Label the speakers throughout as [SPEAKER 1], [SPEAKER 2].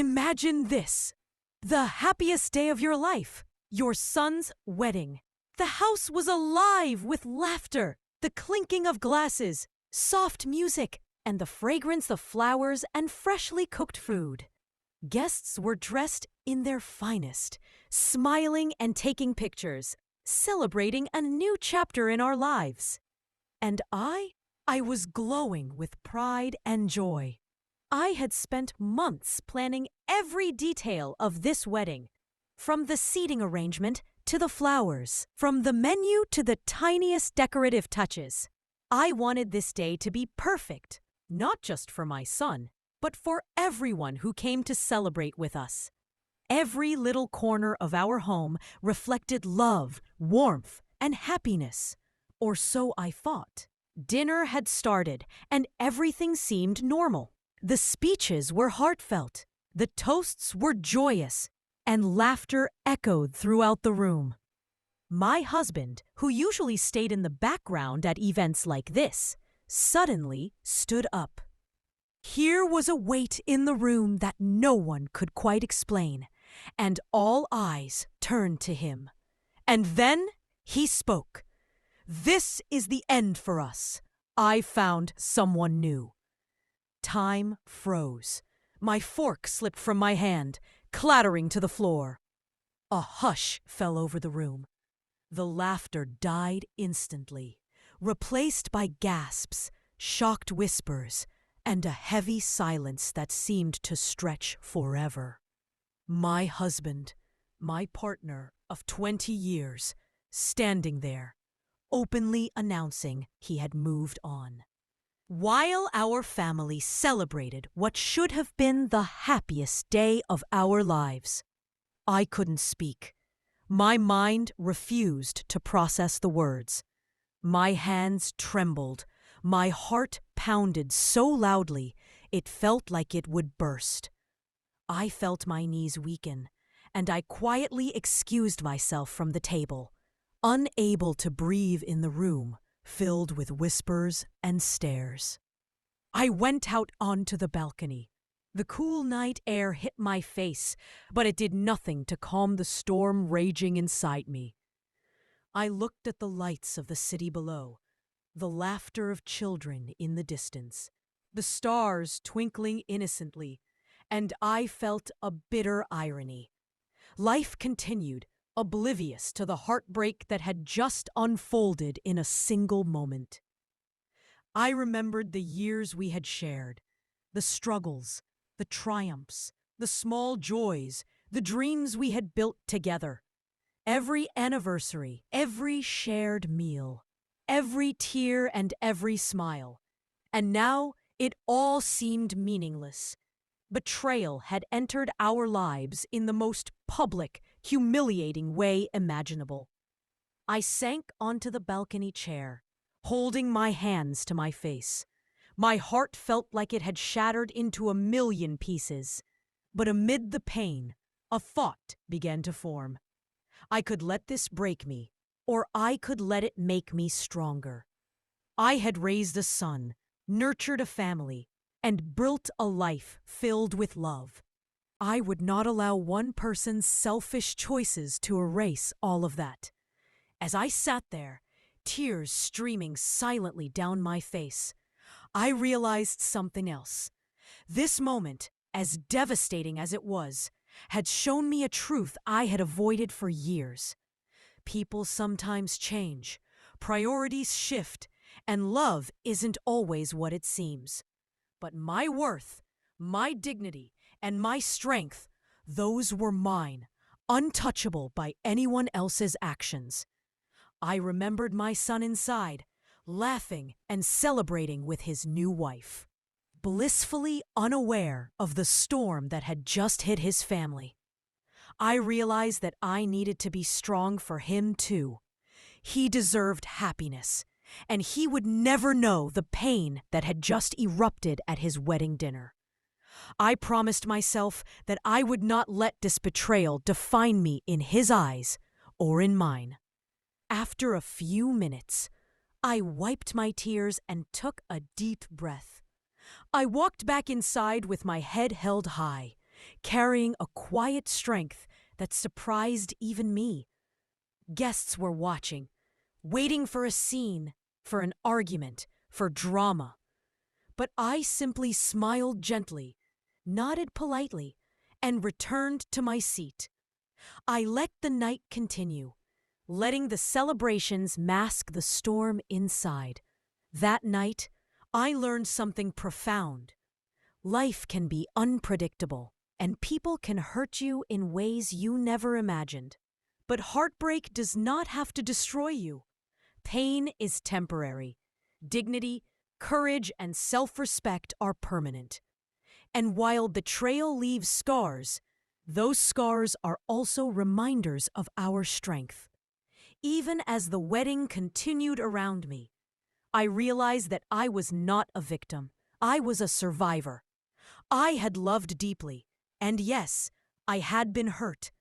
[SPEAKER 1] Imagine this. The happiest day of your life. Your son's wedding. The house was alive with laughter, the clinking of glasses, soft music, and the fragrance of flowers and freshly cooked food. Guests were dressed in their finest, smiling and taking pictures, celebrating a new chapter in our lives. And I was glowing with pride and joy. I had spent months planning every detail of this wedding, from the seating arrangement to the flowers, from the menu to the tiniest decorative touches. I wanted this day to be perfect, not just for my son, but for everyone who came to celebrate with us. Every little corner of our home reflected love, warmth, and happiness. Or so I thought. Dinner had started, and everything seemed normal. The speeches were heartfelt, the toasts were joyous, and laughter echoed throughout the room. My husband, who usually stayed in the background at events like this, suddenly stood up. Here was a weight in the room that no one could quite explain, and all eyes turned to him. And then he spoke. "This is the end for us. I found someone new." Time froze. My fork slipped from my hand, clattering to the floor. A hush fell over the room. The laughter died instantly, replaced by gasps, shocked whispers, and a heavy silence that seemed to stretch forever. My husband, my partner of 20 years, standing there, openly announcing he had moved on. While our family celebrated what should have been the happiest day of our lives, I couldn't speak. My mind refused to process the words. My hands trembled. My heart pounded so loudly it felt like it would burst. I felt my knees weaken, and I quietly excused myself from the table, unable to breathe in the room filled with whispers and stares. I went out onto the balcony. The cool night air hit my face, but it did nothing to calm the storm raging inside me. I looked at the lights of the city below, the laughter of children in the distance, the stars twinkling innocently, and I felt a bitter irony. Life continued, oblivious to the heartbreak that had just unfolded in a single moment. I remembered the years we had shared, the struggles, the triumphs, the small joys, the dreams we had built together. Every anniversary, every shared meal, every tear and every smile. And now it all seemed meaningless. Betrayal had entered our lives in the most public, humiliating way imaginable. I sank onto the balcony chair, holding my hands to my face. My heart felt like it had shattered into a million pieces. But amid the pain, a thought began to form. I could let this break me, or I could let it make me stronger. I had raised a son, nurtured a family, and built a life filled with love. I would not allow one person's selfish choices to erase all of that. As I sat there, tears streaming silently down my face, I realized something else. This moment, as devastating as it was, had shown me a truth I had avoided for years. People sometimes change, priorities shift, and love isn't always what it seems. But my worth, my dignity, and my strength, those were mine, untouchable by anyone else's actions. I remembered my son inside, laughing and celebrating with his new wife, blissfully unaware of the storm that had just hit his family. I realized that I needed to be strong for him too. He deserved happiness, and he would never know the pain that had just erupted at his wedding dinner. I promised myself that I would not let this betrayal define me in his eyes or in mine. After a few minutes, I wiped my tears and took a deep breath. I walked back inside with my head held high, carrying a quiet strength that surprised even me. Guests were watching, waiting for a scene, for an argument, for drama. But I simply smiled gently, nodded politely, and returned to my seat. I let the night continue, letting the celebrations mask the storm inside. That night, I learned something profound. Life can be unpredictable, and people can hurt you in ways you never imagined. But heartbreak does not have to destroy you. Pain is temporary. Dignity, courage, and self-respect are permanent. And while betrayal leaves scars, those scars are also reminders of our strength. Even as the wedding continued around me, I realized that I was not a victim. I was a survivor. I had loved deeply, and yes, I had been hurt.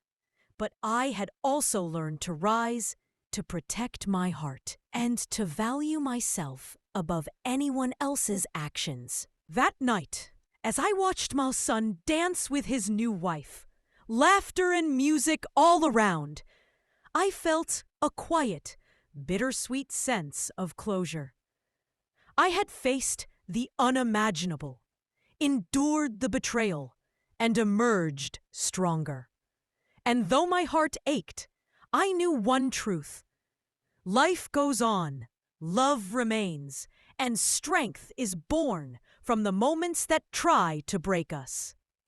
[SPEAKER 1] But I had also learned to rise, to protect my heart, and to value myself above anyone else's actions. That night, as I watched my son dance with his new wife, laughter and music all around, I felt a quiet, bittersweet sense of closure. I had faced the unimaginable, endured the betrayal, and emerged stronger. And though my heart ached, I knew one truth. Life goes on, love remains, and strength is born from the moments that try to break us.